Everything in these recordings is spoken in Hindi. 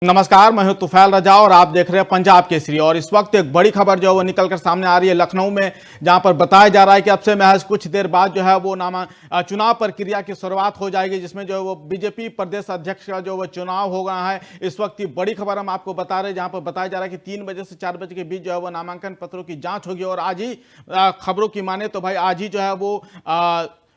नमस्कार, मैं हूं तुफैल रजा और आप देख रहे हैं पंजाब केसरी। और इस वक्त एक बड़ी खबर जो है वो निकलकर सामने आ रही है लखनऊ में, जहां पर बताया जा रहा है कि अब से महज कुछ देर बाद जो है वो चुनाव प्रक्रिया की शुरुआत हो जाएगी, जिसमें जो है वो बीजेपी प्रदेश अध्यक्ष का जो वो चुनाव हो गया है। इस वक्त की बड़ी खबर हम आपको बता रहे हैं, जहां पर बताया जा रहा है कि 3 बजे से 4 बजे के बीच जो है वो नामांकन पत्रों की जांच होगी। और आज ही खबरों की माने तो भाई आज ही जो है वो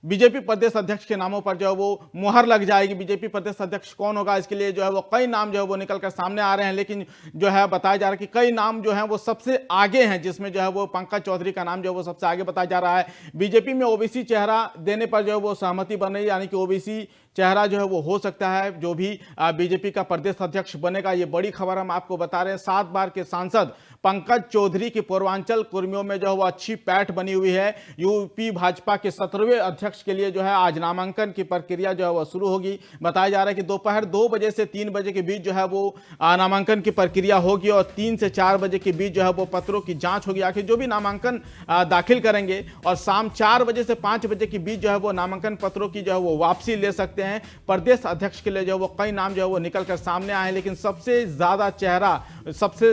बीजेपी प्रदेश अध्यक्ष के नामों पर जो है वो मुहर लग जाएगी। बीजेपी प्रदेश अध्यक्ष कौन होगा, इसके लिए जो है वो कई नाम जो है वो निकलकर सामने आ रहे हैं, लेकिन जो है बताया जा रहा है कि कई नाम जो है वो सबसे आगे हैं, जिसमें जो है वो पंकज चौधरी का नाम जो है वो सबसे आगे बताया जा रहा है। बीजेपी में ओबीसी चेहरा देने पर जो है वो सहमति बन रही है, यानी कि ओबीसी चेहरा जो है वो हो सकता है जो भी बीजेपी का प्रदेश अध्यक्ष बनेगा। ये बड़ी खबर हम आपको बता रहे हैं। 7 बार के सांसद पंकज चौधरी की पूर्वांचल कुर्मियों में जो है वो अच्छी पैठ बनी हुई है। यूपी भाजपा के 17वें अध्यक्ष के लिए जो है आज नामांकन की प्रक्रिया जो है वो शुरू होगी। बताया जा रहा है कि दोपहर 2 बजे से 3 बजे के बीच जो है वो नामांकन की प्रक्रिया होगी और 3 से 4 बजे के बीच जो है वो पत्रों की जांच होगी, आखिर जो भी नामांकन दाखिल करेंगे। और शाम 4 बजे से 5 बजे के बीच जो है वो नामांकन पत्रों की जो है वो वापसी ले सकते हैं। प्रदेश अध्यक्ष के लिए जो है वो कई नाम जो है वो निकलकर सामने आए हैं, लेकिन सबसे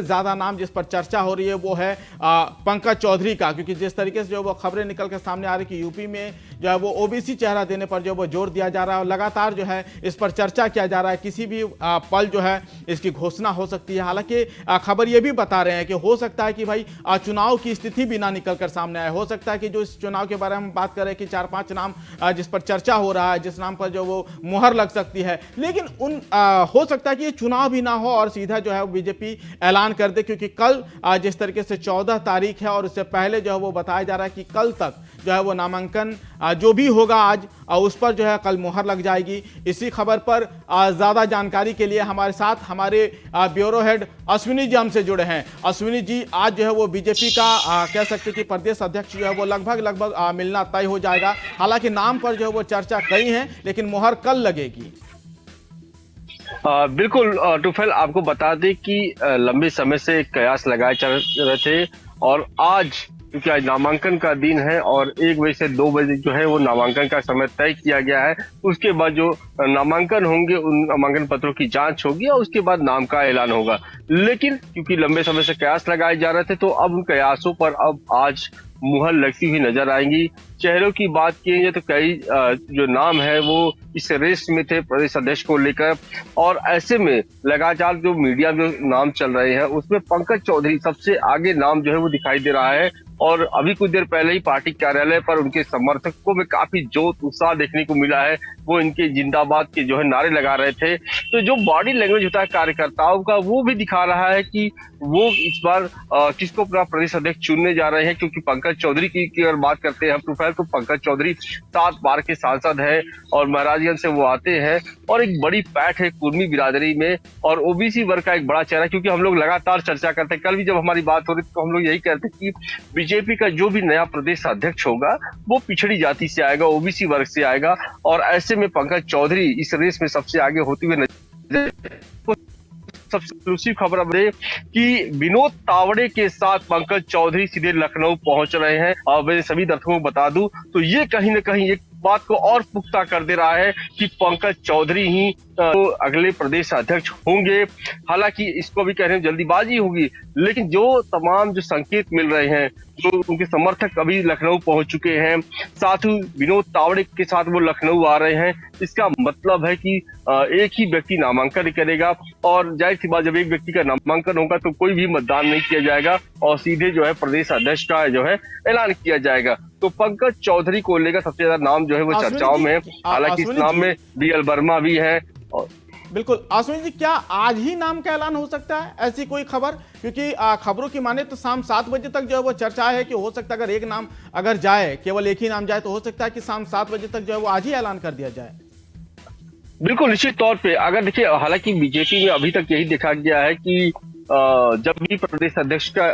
ज्यादा नाम जिस पर चर्चा हो रही है वो है पंकज चौधरी का, क्योंकि जिस तरीके से जो वो खबरें निकलकर सामने आ रही कि यूपी में जो है वो ओबीसी चेहरा देने पर जो वो जोर दिया जा रहा है और लगातार जो है इस पर चर्चा किया जा रहा है। किसी भी पल जो है इसकी घोषणा हो सकती है। हालांकि खबर ये भी बता रहे हैं कि हो सकता है कि भाई चुनाव की स्थिति भी ना निकलकर सामने आए। हो सकता है कि जो इस चुनाव के बारे में बात करें कि 4-5 नाम जिस पर चर्चा हो रहा है, जिस नाम पर जो वो मुहर लग सकती है, लेकिन हो सकता है कि ये चुनाव भी ना हो और सीधा जो है बीजेपी ऐलान कर दे, क्योंकि कल जिस तरीके से 14 तारीख है और उससे पहले जो है वो बताया जा रहा है कि कल तक जो है वो नामांकन जो भी होगा आज उस पर जो है कल मुहर लग जाएगी। इसी खबर पर ज्यादा जानकारी के लिए हमारे साथ हमारे ब्यूरो हेड अश्विनी जी हमसे जुड़े हैं। अश्विनी जी, आज जो है वो बीजेपी का कह सकते कि प्रदेश अध्यक्ष जो है वो लगभग मिलना तय हो जाएगा। हालांकि नाम पर जो है वो चर्चा कई है, लेकिन मुहर कल लगेगी। बिल्कुल टुफैल, आपको बता दें कि लंबे समय से कयास लगाए चल रहे थे और आज क्योंकि आज नामांकन का दिन है और 1 बजे से 2 बजे जो है वो नामांकन का समय तय किया गया है। उसके बाद जो नामांकन होंगे उन नामांकन पत्रों की जांच होगी और उसके बाद नाम का ऐलान होगा। लेकिन क्योंकि लंबे समय से कयास लगाए जा रहे थे तो अब उन कयासों पर अब आज मुहर लगती हुई नजर आएंगी। चेहरों की बात की जाए तो कई जो नाम है वो इस रेस में थे प्रदेश अध्यक्ष को लेकर, और ऐसे में लगातार जो मीडिया में नाम चल रहे हैं उसमें पंकज चौधरी सबसे आगे नाम जो है वो दिखाई दे रहा है। और अभी कुछ देर पहले ही पार्टी कार्यालय पर उनके समर्थकों में काफी जोश उत्साह देखने को मिला है। वो इनके जिंदाबाद के जो है नारे लगा रहे थे। तो जो बॉडी लैंग्वेज होता है कार्यकर्ताओं का वो भी दिखा रहा है कि वो इस बार किसको अपना प्रदेश अध्यक्ष चुनने जा रहे हैं, क्योंकि पंकज चौधरी की अगर बात करते हैं हम प्रोफाइल तो पंकज चौधरी 7 बार के सांसद है और महाराजगंज से वो आते हैं और एक बड़ी पैठ है कुर्मी बिरादरी में और ओबीसी वर्ग का एक बड़ा चेहरा। क्योंकि हम लोग लगातार चर्चा करते हैं, कल भी जब हमारी बात हो रही थी तो हम लोग यही कहते कि बीजेपी का जो भी नया प्रदेश अध्यक्ष होगा वो पिछड़ी जाति से आएगा, ओबीसी वर्ग से आएगा। और ऐसे में पंकज चौधरी इस रेस में सबसे आगे होते हुए नजर। सबसे एक्सक्लूसिव खबर अब है कि विनोद तावड़े के साथ पंकज चौधरी सीधे लखनऊ पहुंच रहे हैं। और मैं सभी दर्शकों को बता दूं तो ये कहीं ना कहीं एक बात को और पुख्ता कर दे रहा है कि पंकज चौधरी ही तो अगले प्रदेश अध्यक्ष होंगे। हालांकि इसको भी कह रहे हैं जल्दीबाजी होगी, लेकिन जो तमाम जो संकेत मिल रहे हैं, जो उनके समर्थक अभी लखनऊ पहुंच चुके हैं, साथ ही विनोद तावड़े के साथ वो लखनऊ आ रहे हैं, इसका मतलब है कि एक ही व्यक्ति नामांकन करेगा और जाहिर सी बात जब एक व्यक्ति का नामांकन होगा तो कोई भी मतदान नहीं किया जाएगा और सीधे जो है प्रदेश अध्यक्ष का जो है ऐलान किया जाएगा। तो पंकज चौधरी को लेकर सबसे ज्यादा नाम जो है वो चर्चाओं में है। हालांकि इस नाम में बीएल वर्मा भी है। बिल्कुल अश्विनी जी, क्या आज ही नाम का ऐलान हो सकता है, ऐसी कोई खबर? क्योंकि खबरों की माने तो शाम 7 बजे तक जो है वो चर्चा है कि हो सकता है अगर एक नाम अगर जाए, केवल एक ही नाम जाए, तो हो सकता है कि शाम 7 बजे तक जो है वो आज ही ऐलान कर दिया जाए। बिल्कुल निश्चित तौर पे अगर देखिए, हालांकि बीजेपी में अभी तक यही देखा गया है कि जब भी प्रदेश अध्यक्ष का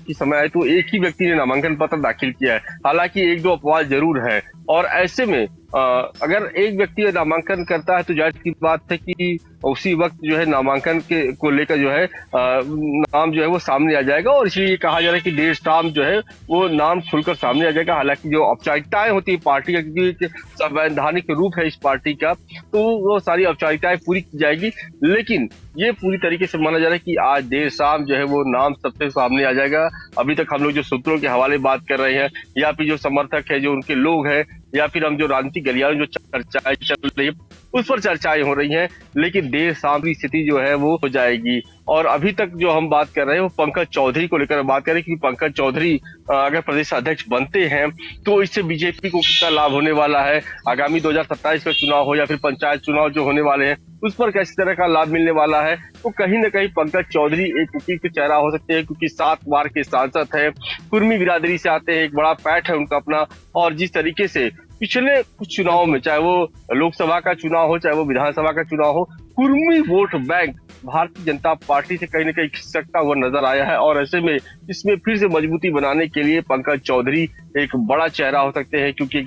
की समय आए तो एक ही व्यक्ति ने नामांकन पत्र दाखिल किया है। हालांकि 1-2 अपवाद जरूर है और ऐसे में अगर एक व्यक्ति नामांकन करता है तो जाहिर सी बात है कि उसी वक्त जो है नामांकन के को लेकर जो है नाम जो है वो सामने आ जाएगा। और इसलिए कहा जा रहा है कि देर शाम जो है वो नाम खुलकर सामने आ जाएगा। हालांकि जो औपचारिकताएं होती है पार्टी का, क्योंकि संवैधानिक रूप है इस पार्टी का, तो वो सारी औपचारिकताएं पूरी की जाएगी। लेकिन ये पूरी तरीके से माना जा रहा है कि आज देर शाम जो है वो नाम सबसे सामने आ जाएगा। अभी तक हम लोग जो सूत्रों के हवाले बात कर रहे हैं, या फिर जो समर्थक है, जो उनके लोग हैं, या फिर हम जो राजनीतिक गलियारों जो चर्चाएं चल रही है उस पर चर्चाएं हो रही हैं, लेकिन देर शाम की स्थिति जो है वो हो जाएगी। और अभी तक जो हम बात कर रहे हैं वो पंकज चौधरी को लेकर बात करें कि पंकज चौधरी अगर प्रदेश अध्यक्ष बनते हैं तो इससे बीजेपी को कितना लाभ होने वाला है, आगामी 2027 का चुनाव हो या फिर पंचायत चुनाव जो होने वाले हैं उस पर किस तरह का लाभ मिलने वाला है। तो कहीं न कहीं पंकज चौधरी एक उपयुक्त चेहरा हो सकते हैं, क्योंकि 7 बार के सांसद है, कुर्मी बिरादरी से आते हैं, एक बड़ा पैठ है उनका अपना। और जिस तरीके से पिछले कुछ चुनाव में, चाहे वो लोकसभा का चुनाव हो चाहे वो विधानसभा का चुनाव हो, Kurmi vote bank Bharatiya Janata party से कहीं न कहीं खिसकता हुआ नजर आया है। और ऐसे में इसमें फिर से मजबूती बनाने के लिए पंकज चौधरी एक बड़ा चेहरा हो सकते हैं, क्योंकि एक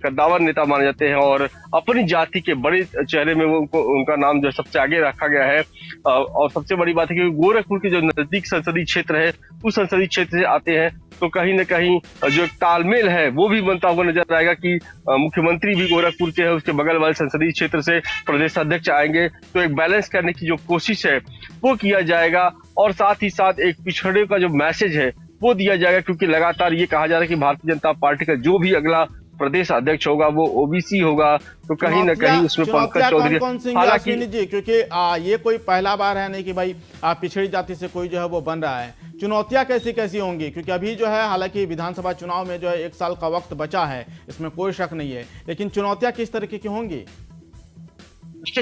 कद्दावर नेता माने जाते हैं और अपनी जाति के बड़े चेहरे में वो उनका नाम जो सबसे आगे रखा गया है। और सबसे बड़ी बात है कि गोरखपुर के जो नजदीक संसदीय क्षेत्र है उस संसदीय क्षेत्र से आते हैं, तो कहीं न कहीं जो एक तालमेल है वो भी बनता हुआ नजर आएगा कि मुख्यमंत्री भी गोरखपुर से है, उसके बगल वाले संसदीय क्षेत्र से प्रदेश अध्यक्ष आएंगे, तो एक बैलेंस करने की जो कोशिश है वो किया जाएगा। और साथ ही साथ एक पिछड़े का जो मैसेज है वो दिया जाएगा, क्योंकि लगातार ये कहा जा रहा है कि भारतीय जनता पार्टी का जो भी अगला प्रदेश अध्यक्ष होगा वो ओबीसी होगा, तो कहीं न कहीं उसमें पंकज चौधरी हालांकि जी, क्योंकि ये कोई पहला बार है नहीं कि भाई पिछड़ी जाति से कोई जो है वो बन रहा है। चुनौतियां कैसी कैसी होंगी, क्योंकि अभी जो है हालांकि विधानसभा चुनाव में जो है 1 साल का वक्त बचा है, इसमें कोई शक नहीं है, लेकिन चुनौतियां किस तरीके की होंगी?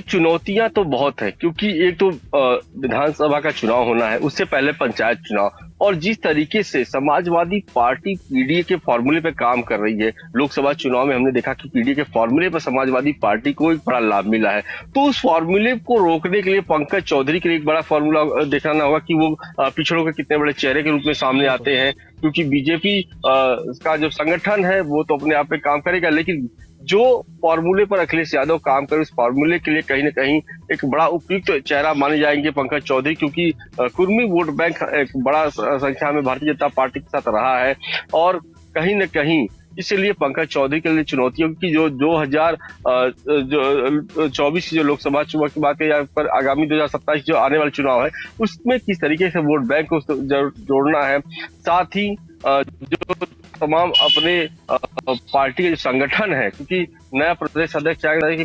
चुनौतियां तो बहुत है, क्योंकि एक तो विधानसभा का चुनाव होना है, उससे पहले पंचायत चुनाव। और जिस तरीके से समाजवादी पार्टी पीडीए के फॉर्मूले पे काम कर रही है, लोकसभा चुनाव में हमने देखा कि पीडीए के फॉर्मूले पर समाजवादी पार्टी को एक बड़ा लाभ मिला है। तो उस फॉर्मूले को रोकने के लिए पंकज चौधरी के लिए एक बड़ा फॉर्मूला देखना होगा कि वो पिछड़ों के कितने बड़े चेहरे के रूप में सामने आते हैं, क्योंकि बीजेपी का जो संगठन है वो तो अपने आप पे काम करेगा, लेकिन जो फॉर्मूले पर अखिलेश यादव काम करे उस फॉर्मूले के लिए कहीं न कहीं एक बड़ा उपयुक्त चेहरा माने जाएंगे पंकज चौधरी, क्योंकि कुर्मी वोट बैंक एक बड़ा संख्या में भारतीय जनता पार्टी के साथ रहा है। और कहीं न कहीं इसलिए पंकज चौधरी के लिए चुनौतियों की जो 2024 की जो लोकसभा चुनाव की बात है या पर आगामी 2027 जो आने वाले चुनाव है उसमें किस तरीके से वोट बैंक को जोड़ना है, साथ ही जो तमाम अपने पार्टी के जो संगठन है, क्योंकि नया प्रदेश अध्यक्ष चाहेगा कि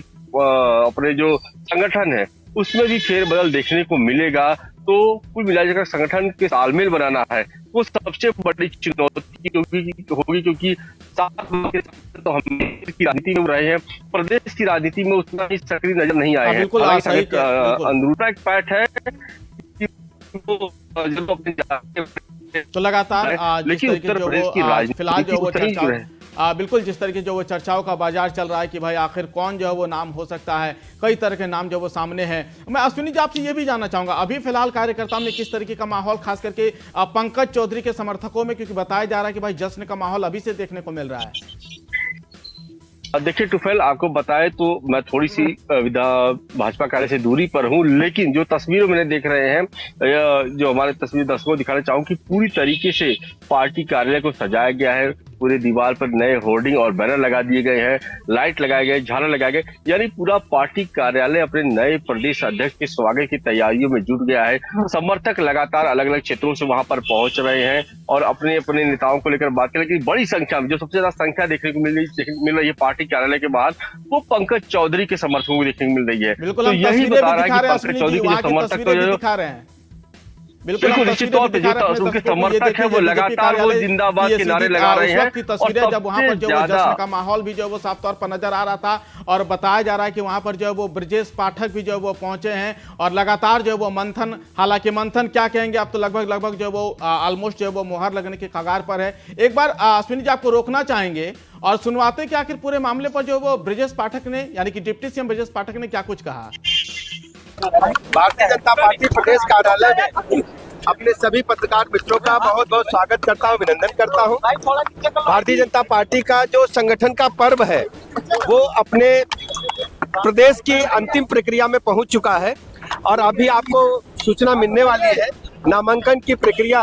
अपने जो संगठन है उसमें भी फेरबदल देखने को मिलेगा। तो कुल मिलाकर संगठन के तालमेल बनाना है वो सबसे बड़ी चुनौती होगी, क्योंकि तो हम राजनीति में रहे हैं, प्रदेश की राजनीति में उतना ही सक्रिय नजर नहीं आए हैं। अंदरूना एक पैठ है जब अपने तो लगातार लेकिन उत्तर प्रदेश की फिलहाल जो वो बिल्कुल जिस तरीके जो वो चर्चाओं का बाजार चल रहा है कि भाई आखिर कौन जो है वो नाम हो सकता है, कई तरह के नाम जो वो सामने हैं। मैं अश्विनी जी आपसे ये भी जानना चाहूंगा अभी फिलहाल कार्यकर्ताओं में किस तरीके का माहौल, खास करके पंकज चौधरी के समर्थकों में, क्योंकि बताया जा रहा है कि भाई जश्न का माहौल अभी से देखने को मिल रहा है। देखिए टुफैल, आपको बताए तो मैं थोड़ी सी भाजपा कार्य से दूरी पर हूं, लेकिन जो तस्वीरों मैंने देख रहे हैं, जो हमारे तस्वीर दर्शकों को दिखाना चाहूँ कि पूरी तरीके से पार्टी कार्यालय को सजाया गया है, पूरे दीवार पर नए होर्डिंग और बैनर लगा दिए गए हैं, लाइट लगाए गए, झालर लगाए गए, यानी पूरा पार्टी कार्यालय अपने नए प्रदेश अध्यक्ष के स्वागत की तैयारियों में जुट गया है। समर्थक लगातार अलग अलग क्षेत्रों से वहां पर पहुंच रहे हैं और अपने अपने नेताओं को लेकर बात करें कि बड़ी संख्या में जो सबसे ज्यादा संख्या देखने को मिल रही है पार्टी कार्यालय के बाहर, वो पंकज चौधरी के समर्थकों को देखने को मिल रही है। तो यही बता रहा है कि पंकज चौधरी के समर्थक तो दिखा रहे हैं, बिल्कुल निश्चित तौर पे जो उनके समर्थक है वो लगातार वो जिंदाबाद के नारे लगा रहे हैं। की तस्वीरें जब वहां पर जो जश्न का माहौल भी जो है वो साफ तौर पर नजर आ रहा था, और बताया जा रहा है कि वहां पर जो है वो ब्रजेश पाठक भी जो है वो पहुंचे हैं और लगातार जो है वो मंथन, हालांकि मंथन क्या कहेंगे, अब तो लगभग जो है वो ऑलमोस्ट जो है वो मुहर लगने के कगार पर है। एक बार अश्विनी जी आपको रोकना चाहेंगे और सुनवाते कि आखिर पूरे मामले पर जो वो ब्रजेश पाठक ने, यानी कि डिप्टी सीएम ब्रजेश पाठक ने क्या कुछ कहा। भारतीय जनता पार्टी प्रदेश कार्यालय में अपने सभी पत्रकार मित्रों का बहुत बहुत स्वागत करता हूं, अभिनंदन करता हूं। भारतीय जनता पार्टी का जो संगठन का पर्व है वो अपने प्रदेश की अंतिम प्रक्रिया में पहुंच चुका है और अभी आपको सूचना मिलने वाली है। नामांकन की प्रक्रिया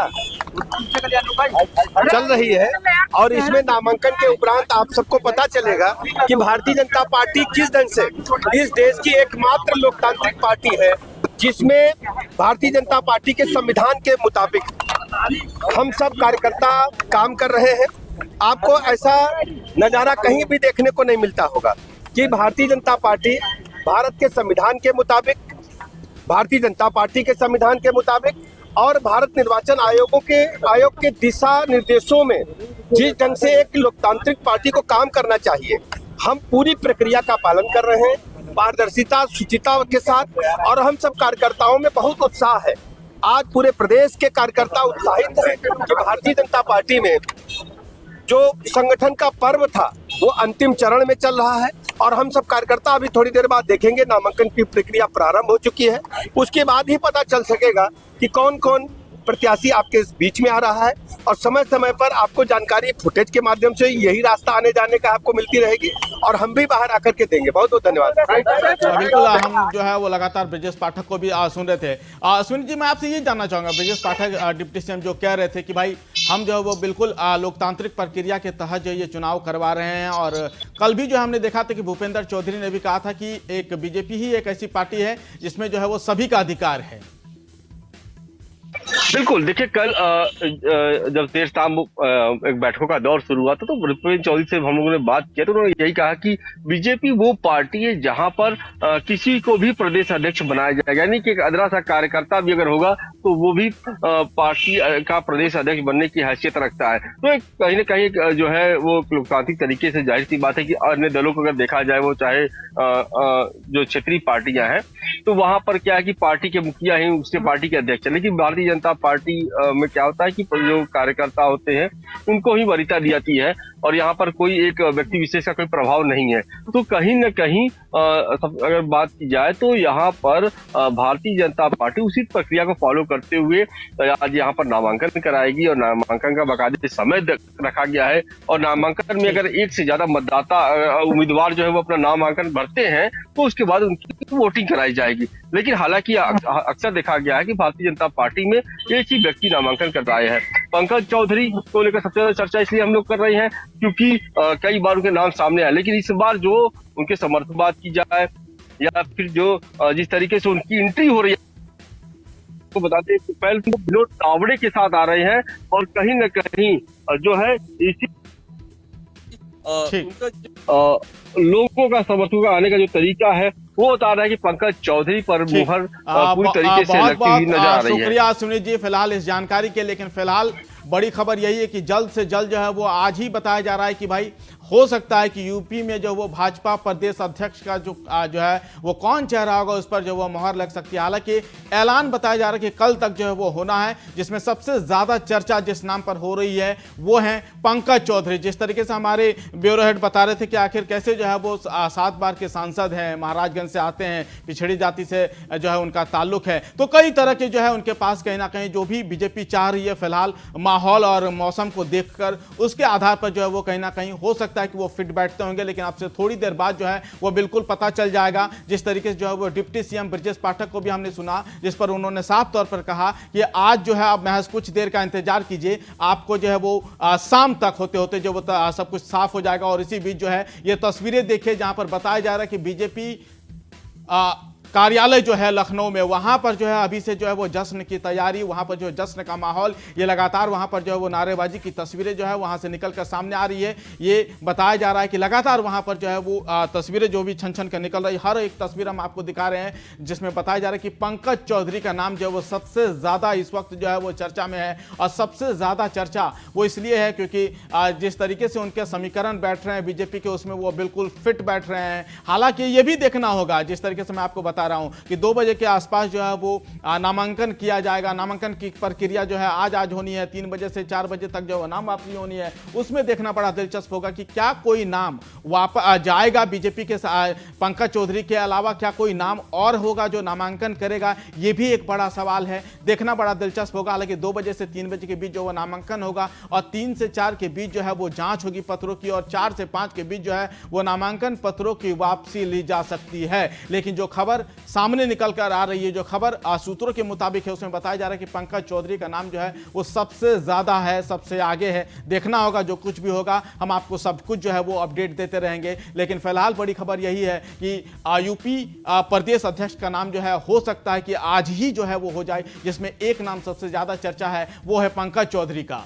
चल रही है और इसमें नामांकन के उपरांत आप सबको पता चलेगा कि भारतीय जनता पार्टी किस ढंग से इस देश की एकमात्र लोकतांत्रिक पार्टी है जिसमें भारतीय जनता पार्टी के संविधान के मुताबिक हम सब कार्यकर्ता काम कर रहे हैं। आपको ऐसा नजारा कहीं भी देखने को नहीं मिलता होगा कि भारतीय जनता पार्टी भारत के संविधान के मुताबिक, भारतीय जनता पार्टी के संविधान के मुताबिक और भारत निर्वाचन आयोग के दिशा निर्देशों में जिस ढंग से एक लोकतांत्रिक पार्टी को काम करना चाहिए, हम पूरी प्रक्रिया का पालन कर रहे हैं पारदर्शिता, शुचिता के साथ। और हम सब कार्यकर्ताओं में बहुत उत्साह है। आज पूरे प्रदेश के कार्यकर्ता उत्साहित हैं कि भारतीय जनता पार्टी में जो संगठन का पर्व था वो अंतिम चरण में चल रहा है और हम सब कार्यकर्ता अभी थोड़ी देर बाद देखेंगे। नामांकन की प्रक्रिया प्रारंभ हो चुकी है, उसके बाद ही पता चल सकेगा कि कौन कौन प्रत्याशी आपके बीच में आ रहा है और समय समय पर आपको जानकारी फुटेज के माध्यम से यही रास्ता आने जाने का आपको मिलती रहेगी और हम भी बाहर आकर के देंगे। बहुत बहुत धन्यवाद। बिल्कुल, हम जो है वो लगातार ब्रजेश पाठक को भी सुन रहे थे। अश्विनी जी, मैं आपसे ये जानना चाहूंगा, ब्रजेश पाठक डिप्टी सीएम जो कह रहे थे कि भाई हम जो है वो बिल्कुल लोकतांत्रिक प्रक्रिया के तहत जो ये चुनाव करवा रहे हैं और कल भी जो हमने देखा था कि भूपेंद्र चौधरी ने भी कहा था कि एक बीजेपी ही एक ऐसी पार्टी है जिसमें जो है वो सभी का अधिकार है। बिल्कुल, देखिए कल जब देर शाम एक बैठकों का दौर शुरू हुआ था तो भूपेंद्र चौधरी से हम लोगों ने बात किया तो उन्होंने यही कहा कि बीजेपी वो पार्टी है जहां पर किसी को भी प्रदेश अध्यक्ष बनाया जाएगा, यानी कि एक अदरा सा कार्यकर्ता भी अगर होगा तो वो भी पार्टी का प्रदेश अध्यक्ष बनने की हैसियत रखता है। तो एक कहीं ना कहीं जो है वो लोकतांत्रिक तरीके से जाहिर सी बात है कि अन्य दलों को अगर देखा जाए, वो चाहे जो क्षेत्रीय पार्टियां हैं तो वहां पर क्या है कि पार्टी के मुखिया ही उसके पार्टी के अध्यक्ष है, लेकिन भारतीय जनता पार्टी में क्या होता है कि जो कार्यकर्ता होते हैं उनको ही वरीयता दी जाती है और यहाँ पर कोई एक व्यक्ति विशेष का कोई प्रभाव नहीं है। तो कहीं न कहीं अगर बात की जाए तो यहाँ पर भारतीय जनता पार्टी उसी प्रक्रिया को फॉलो करते हुए आज यहाँ पर नामांकन कराएगी और नामांकन का बाकायदे समय रखा गया है और नामांकन में अगर एक से ज्यादा मतदाता उम्मीदवार जो है वो अपना नामांकन भरते हैं तो उसके बाद उनकी वोटिंग कराई जाएगी। लेकिन हालांकि अक्सर देखा गया है कि भारतीय जनता पार्टी में एक ही व्यक्ति नामांकन कर रहा है। पंकज चौधरी को लेकर सबसे ज्यादा चर्चा इसलिए हम लोग कर रहे हैं क्योंकि कई बार उनके नाम सामने आए, लेकिन इस बार जो उनके समर्थन बात की जाए या फिर जो जिस तरीके से उनकी एंट्री हो रही है तो बताते हैं कि पहले तो विनोद तावड़े के साथ आ रहे हैं और कहीं न कहीं जो है इसी लोगों का समर्थन का आने का जो तरीका है वो बता रहा है कि पंकज चौधरी पर मुहर पूरी तरीके से लगती हुई नजर आ रही है। शुक्रिया सुनील जी फिलहाल इस जानकारी के, लेकिन फिलहाल बड़ी खबर यही है कि जल्द से जल्द जो है वो आज ही बताया जा रहा है कि भाई हो सकता है कि यूपी में जो वो भाजपा प्रदेश अध्यक्ष का जो है वो कौन चेहरा होगा उस पर जो वो मोहर लग सकती है। हालांकि ऐलान बताया जा रहा है कि कल तक जो है वो होना है, जिसमें सबसे ज्यादा चर्चा जिस नाम पर हो रही है वो है पंकज चौधरी। जिस तरीके से हमारे ब्यूरो हेड बता रहे थे कि आखिर कैसे जो है वो 7 बार के सांसद हैं, महाराजगंज से आते हैं, पिछड़ी जाति से जो है उनका ताल्लुक है, तो कई तरह के जो है उनके पास कहीं ना कहीं जो भी बीजेपी चाह रही है फिलहाल माहौल और मौसम को देखकर उसके आधार पर जो है वो कहीं ना कहीं हो सकता है कि वो फिट बैठते होंगे। लेकिन आपसे थोड़ी देर बाद जो है वो बिल्कुल पता चल जाएगा। जिस तरीके से जो है वो डिप्टी सीएम ब्रजेश पाठक को भी हमने सुना, जिस पर उन्होंने साफ तौर पर कहा कि आज जो है आप महज कुछ देर का इंतजार कीजिए, आपको जो है वो शाम तक होते होते जो वो सब कुछ साफ हो जाएगा। और इसी बीच जो है ये तस्वीरें देखिए जहां पर बताया जा रहा है कि बीजेपी कार्यालय जो है लखनऊ में, वहां पर जो है अभी से जो है वो जश्न की तैयारी, वहां पर जो जश्न का माहौल, ये लगातार वहां पर जो है वो नारेबाजी की तस्वीरें जो है वहां से निकलकर सामने आ रही है। ये बताया जा रहा है कि लगातार वहां पर जो है वो तस्वीरें जो भी छन छन कर निकल रही, हर एक तस्वीर हम आपको दिखा रहे हैं जिसमें बताया जा रहा है कि पंकज चौधरी का नाम जो है वो सबसे ज्यादा इस वक्त जो है वो चर्चा में है। और सबसे ज्यादा चर्चा वो इसलिए है क्योंकि जिस तरीके से उनके समीकरण बैठ रहे हैं बीजेपी के, उसमें वो बिल्कुल फिट बैठ रहे हैं। हालांकि ये भी देखना होगा, जिस तरीके से मैं आपको बता रहा हूं कि 2 बजे के आसपास जो है वो नामांकन किया जाएगा। नामांकन की प्रक्रिया जो है आज होनी है, 3 बजे से 4 बजे तक जो नाम वापसी होनी है। उसमें देखना बड़ा दिलचस्प होगा कि क्या कोई नाम वापस जाएगा बीजेपी के पंकज चौधरी के अलावा, क्या कोई नाम और होगा जो नामांकन करेगा, यह भी एक बड़ा सवाल है। देखना बड़ा दिलचस्प होगा। हालांकि 2 बजे से 3 बजे के बीच जो वो नामांकन होगा और 3 से 4 के बीच जो है वो जांच होगी पत्रों की, और 4 से 5 के बीच जो है वो नामांकन पत्रों की वापसी ली जा सकती है। लेकिन जो खबर सामने निकल कर आ रही है, जो खबर सूत्रों के मुताबिक है, उसमें बताया जा रहा है कि पंकज चौधरी का नाम जो है वो सबसे ज्यादा है, सबसे आगे है। देखना होगा, जो कुछ भी होगा हम आपको सब कुछ जो है वो अपडेट देते रहेंगे। लेकिन फिलहाल बड़ी खबर यही है कि यूपी प्रदेश अध्यक्ष का नाम जो है हो सकता है कि आज ही जो है वो हो जाए, जिसमें एक नाम सबसे ज्यादा चर्चा है, वो है पंकज चौधरी का।